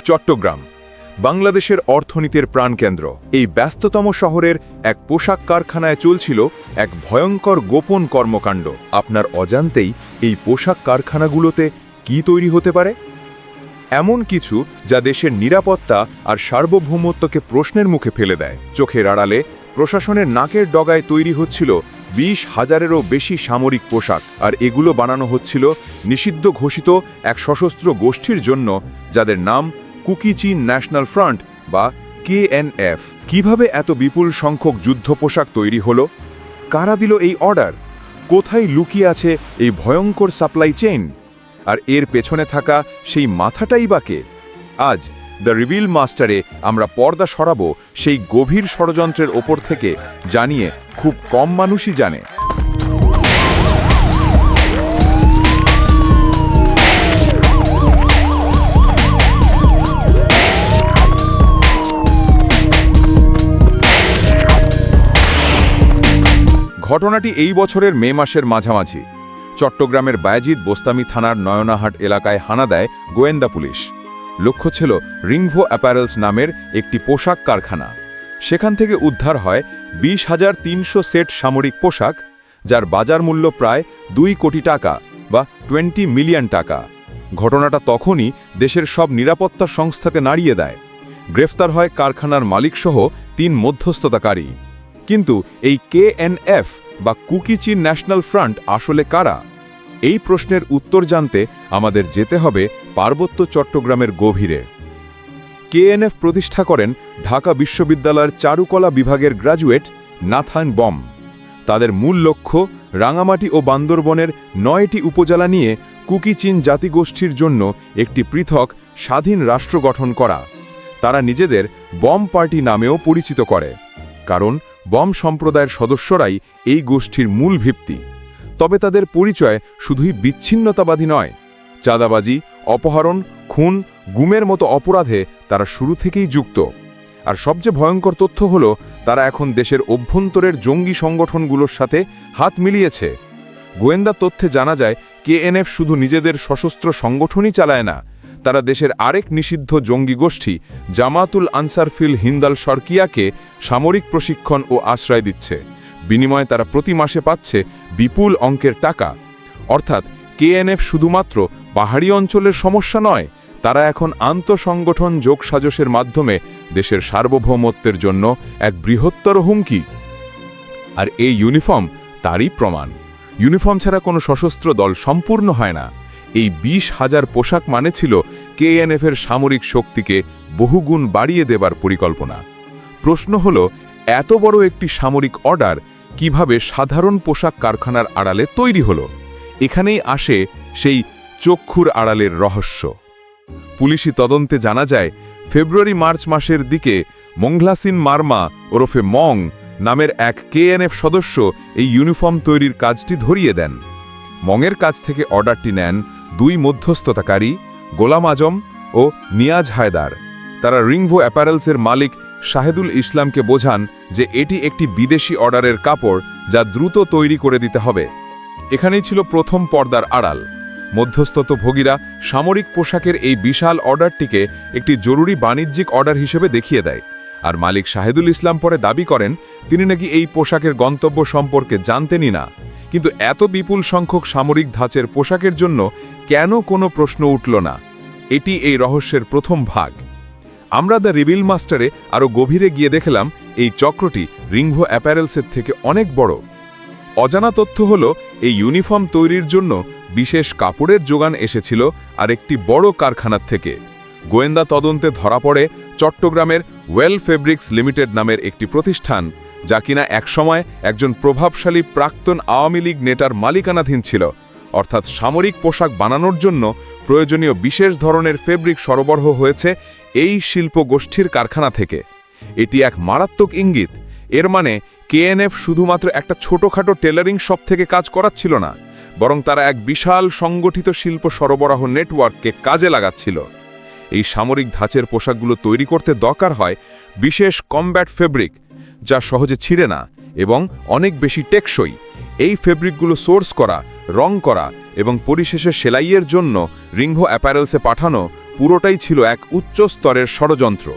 চট্টগ্রাম বাংলাদেশের অর্থনীতির প্রাণকেন্দ্র। এই ব্যস্ততম শহরের এক পোশাক কারখানায় চলছিল এক ভয়ঙ্কর গোপন কর্মকাণ্ড। আপনার অজান্তেই এই পোশাক কারখানাগুলোতে কি তৈরি হতে পারে? এমন কিছু যা দেশের নিরাপত্তা আর সার্বভৌমত্বকে প্রশ্নের মুখে ফেলে দেয়। চোখের আড়ালে প্রশাসনের নাকের ডগায় তৈরি হচ্ছিল 20,000-এরও বেশি সামরিক পোশাক, আর এগুলো বানানো হচ্ছিল নিষিদ্ধ ঘোষিত এক সশস্ত্র গোষ্ঠীর জন্য, যাদের নাম কুকি চীন ন্যাশনাল ফ্রন্ট বা KNF। কিভাবে এত বিপুল সংখ্যক যুদ্ধ পোশাক তৈরি হলো? কারা দিল এই অর্ডার? কোথায় লুকিয়ে আছে এই ভয়ঙ্কর সাপ্লাই চেইন? আর এর পেছনে থাকা সেই মাথাটাই বা কে? আজ দ্য রিভিল মাস্টারে আমরা পর্দা সরাবো সেই গভীর ষড়যন্ত্রের ওপর থেকে, জানিয়ে খুব কম মানুষই জানে। ঘটনাটি এই বছরের মে মাসের মাঝামাঝি। চট্টগ্রামের বায়েজিদ বোস্তামি থানার নয়নাহাট এলাকায় হানা দেয় গোয়েন্দা পুলিশ। লক্ষ্য ছিল রিংভো অ্যাপারেলস নামের একটি পোশাক কারখানা। সেখান থেকে উদ্ধার হয় 20,300 সেট সামরিক পোশাক, যার বাজার মূল্য প্রায় 2 কোটি টাকা বা 20 মিলিয়ন টাকা। ঘটনাটা তখনই দেশের সব নিরাপত্তা সংস্থাকে নাড়িয়ে দেয়। গ্রেফতার হয় কারখানার মালিকসহ 3 মধ্যস্থতাকারী। কিন্তু এই KNF বা কুকি চীন ন্যাশনাল ফ্রন্ট আসলে কারা? এই প্রশ্নের উত্তর জানতে আমাদের যেতে হবে পার্বত্য চট্টগ্রামের গভীরে। KNF প্রতিষ্ঠা করেন ঢাকা বিশ্ববিদ্যালয়ের চারুকলা বিভাগের গ্র্যাজুয়েট নাথান বম। তাদের মূল লক্ষ্য রাঙামাটি ও বান্দরবনের 9টি উপজেলা নিয়ে কুকি চীন জাতিগোষ্ঠীর জন্য একটি পৃথক স্বাধীন রাষ্ট্র গঠন করা। তারা নিজেদের বম পার্টি নামেও পরিচিত করে, কারণ বম সম্প্রদায়ের সদস্যরাই এই গোষ্ঠীর মূল ভিত্তি। তবে তাদের পরিচয় শুধুই বিচ্ছিন্নতাবাদী নয়। চাঁদাবাজি, অপহরণ, খুন, গুমের মতো অপরাধে তারা শুরু থেকেই যুক্ত। আর সবচেয়ে ভয়ঙ্কর তথ্য হলো, তারা এখন দেশের অভ্যন্তরের জঙ্গি সংগঠনগুলোর সাথে হাত মিলিয়েছে। গোয়েন্দা তথ্যে জানা যায় KNF শুধু নিজেদের সশস্ত্র সংগঠনই চালায় না, তারা দেশের আরেক নিষিদ্ধ জঙ্গি গোষ্ঠী জামাতুল আনসার ফিল হিন্দাল শরকিয়াকে সামরিক প্রশিক্ষণ ও আশ্রয় দিচ্ছে। বিনিময়ে তারা প্রতি মাসে পাচ্ছে বিপুল অঙ্কের টাকা। অর্থাৎ KNF শুধুমাত্র পাহাড়ি অঞ্চলের সমস্যা নয়, তারা এখন আন্তঃসংগঠন যোগসাজশের মাধ্যমে দেশের সার্বভৌমত্বের জন্য এক বৃহত্তর হুমকি। আর এই ইউনিফর্ম তারই প্রমাণ। ইউনিফর্ম ছাড়া কোনো সশস্ত্র দল সম্পূর্ণ হয় না। এই 20,000 পোশাক মানে ছিল KNF-এর সামরিক শক্তিকে বহুগুণ বাড়িয়ে দেবার পরিকল্পনা। প্রশ্ন হল, এত বড় একটি সামরিক অর্ডার কিভাবে সাধারণ পোশাক কারখানার আড়ালে তৈরি হলো? এখানেই আসে সেই চক্ষুর আড়ালের রহস্য। পুলিশি তদন্তে জানা যায়, ফেব্রুয়ারি-মার্চ মাসের দিকে মংলাসিন মার্মা ওরফে মং নামের এক KNF সদস্য এই ইউনিফর্ম তৈরির কাজটি ধরিয়ে দেন। মংয়ের কাছ থেকে অর্ডারটি নেন 2 মধ্যস্থতাকারী, গোলাম আজম ও নিয়াজ হায়দার। তারা রিংভো অ্যাপারেলসের মালিক শাহেদুল ইসলামকে বোঝান যে এটি একটি বিদেশি অর্ডারের কাপড়, যা দ্রুত তৈরি করে দিতে হবে। এখানেই ছিল প্রথম পর্দার আড়াল। মধ্যস্থতাভোগীরা সামরিক পোশাকের এই বিশাল অর্ডারটিকে একটি জরুরি বাণিজ্যিক অর্ডার হিসেবে দেখিয়ে দেয়। আর মালিক শাহেদুল ইসলাম পরে দাবি করেন তিনি নাকি এই পোশাকের গন্তব্য সম্পর্কে জানতেনই না। কিন্তু এত বিপুল সংখ্যক সামরিক ধাঁচের পোশাকের জন্য কেন কোনো প্রশ্ন উঠল না? এটি এই রহস্যের প্রথম ভাগ। আমরা দ্য রিভিল মাস্টারে আরও গভীরে গিয়ে দেখলাম এই চক্রটি রিংভো অ্যাপারেলসের থেকে অনেক বড়। অজানা তথ্য হল, এই ইউনিফর্ম তৈরির জন্য বিশেষ কাপড়ের যোগান এসেছিল আরেকটি বড় কারখানার থেকে। গোয়েন্দা তদন্তে ধরা পড়ে চট্টগ্রামের ওয়েল ফেব্রিক্স লিমিটেড নামের একটি প্রতিষ্ঠান, যা কিনা একসময় একজন প্রভাবশালী প্রাক্তন আওয়ামী লীগ নেতার মালিকানাধীন ছিল। অর্থাৎ সামরিক পোশাক বানানোর জন্য প্রয়োজনীয় বিশেষ ধরনের ফেব্রিক সরবরাহ হয়েছে এই শিল্প গোষ্ঠীর কারখানা থেকে। এটি এক মারাত্মক ইঙ্গিত। এর মানে KNF শুধুমাত্র একটা ছোটখাটো টেলারিং শপ থেকে কাজ করাচ্ছিল না, বরং তারা এক বিশাল সংগঠিত শিল্প সরবরাহ নেটওয়ার্ককে কাজে লাগাচ্ছিল। এই সামরিক ধাঁচের পোশাকগুলো তৈরি করতে দরকার হয় বিশেষ কমব্যাট ফেব্রিক, যা সহজে ছিঁড়ে না এবং অনেক বেশি টেকসই। এই ফেব্রিকগুলো সোর্স করা, রং করা এবং পরিশেষে সেলাইয়ের জন্য রিংভো অ্যাপারেলসে পাঠানো পুরোটাই ছিল এক উচ্চ স্তরের ষড়যন্ত্র।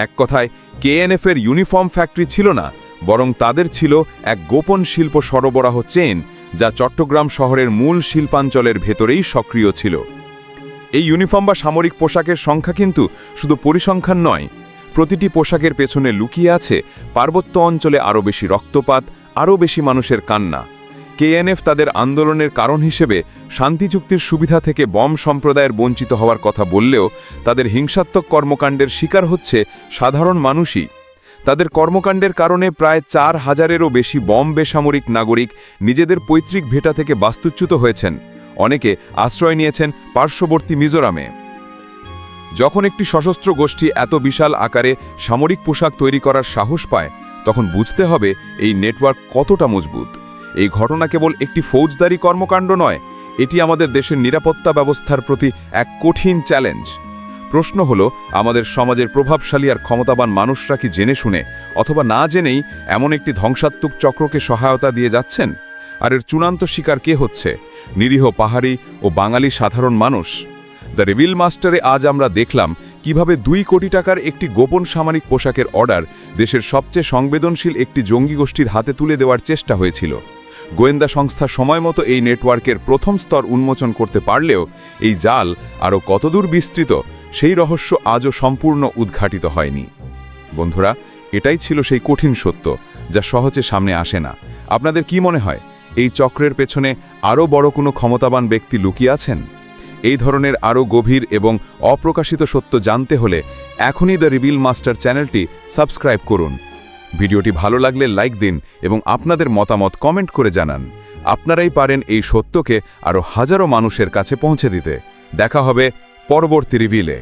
এক কথায় কেএনএফের ইউনিফর্ম ফ্যাক্টরি ছিল না, বরং তাদের ছিল এক গোপন শিল্প সরবরাহ চেইন, যা চট্টগ্রাম শহরের মূল শিল্পাঞ্চলের ভেতরেই সক্রিয় ছিল। এই ইউনিফর্ম বা সামরিক পোশাকের সংখ্যা কিন্তু শুধু পরিসংখ্যান নয়, প্রতিটি পোশাকের পেছনে লুকিয়ে আছে পার্বত্য অঞ্চলে আরও বেশি রক্তপাত, আরও বেশি মানুষের কান্না। কেএনএফ তাদের আন্দোলনের কারণ হিসেবে শান্তি চুক্তির সুবিধা থেকে বম সম্প্রদায়ের বঞ্চিত হওয়ার কথা বললেও তাদের হিংসাত্মক কর্মকাণ্ডের শিকার হচ্ছে সাধারণ মানুষই। তাদের কর্মকাণ্ডের কারণে প্রায় ৪,০০০-এরও বেশি বম বেসামরিক নাগরিক নিজেদের পৈতৃক ভেটা থেকে বাস্তুচ্যুত হয়েছেন, অনেকে আশ্রয় নিয়েছেন পার্শ্ববর্তী মিজোরামে। যখন একটি সশস্ত্র গোষ্ঠী এত বিশাল আকারে সামরিক পোশাক তৈরি করার সাহস পায়, তখন বুঝতে হবে এই নেটওয়ার্ক কতটা মজবুত। এই ঘটনা কেবল একটি ফৌজদারি কর্মকাণ্ড নয়, এটি আমাদের দেশের নিরাপত্তা ব্যবস্থার প্রতি এক কঠিন চ্যালেঞ্জ। প্রশ্ন হলো, আমাদের সমাজের প্রভাবশালী আর ক্ষমতাবান মানুষরা কি জেনে শুনে অথবা না জেনেই এমন একটি ধ্বংসাত্মক চক্রকে সহায়তা দিয়ে যাচ্ছেন? আর এর চূড়ান্ত শিকার কে হচ্ছে? নিরীহ পাহাড়ি ও বাঙালি সাধারণ মানুষ। দ্য রিভিল মাস্টারে আজ আমরা দেখলাম কিভাবে 2 কোটি টাকার একটি গোপন সামরিক পোশাকের অর্ডার দেশের সবচেয়ে সংবেদনশীল একটি জঙ্গি গোষ্ঠীর হাতে তুলে দেওয়ার চেষ্টা হয়েছিল। গোয়েন্দা সংস্থা সময়মতো এই নেটওয়ার্কের প্রথম স্তর উন্মোচন করতে পারলেও এই জাল আরও কতদূর বিস্তৃত, সেই রহস্য আজও সম্পূর্ণ উদ্ঘাটিত হয়নি। বন্ধুরা, এটাই ছিল সেই কঠিন সত্য যা সহজে সামনে আসে না। আপনাদের কি মনে হয়, এই চক্রের পেছনে আরও বড় কোনো ক্ষমতাবান ব্যক্তি লুকিয়ে আছেন? এই ধরনের আরও গভীর এবং অপ্রকাশিত সত্য জানতে হলে এখনই দ্য রিভিল মাস্টার চ্যানেলটি সাবস্ক্রাইব করুন। ভিডিওটি ভালো লাগলে লাইক দিন এবং আপনাদের মতামত কমেন্ট করে জানান। আপনারাই পারেন এই সত্যকে আরও হাজারো মানুষের কাছে পৌঁছে দিতে। দেখা হবে পরবর্তী রিভিলে।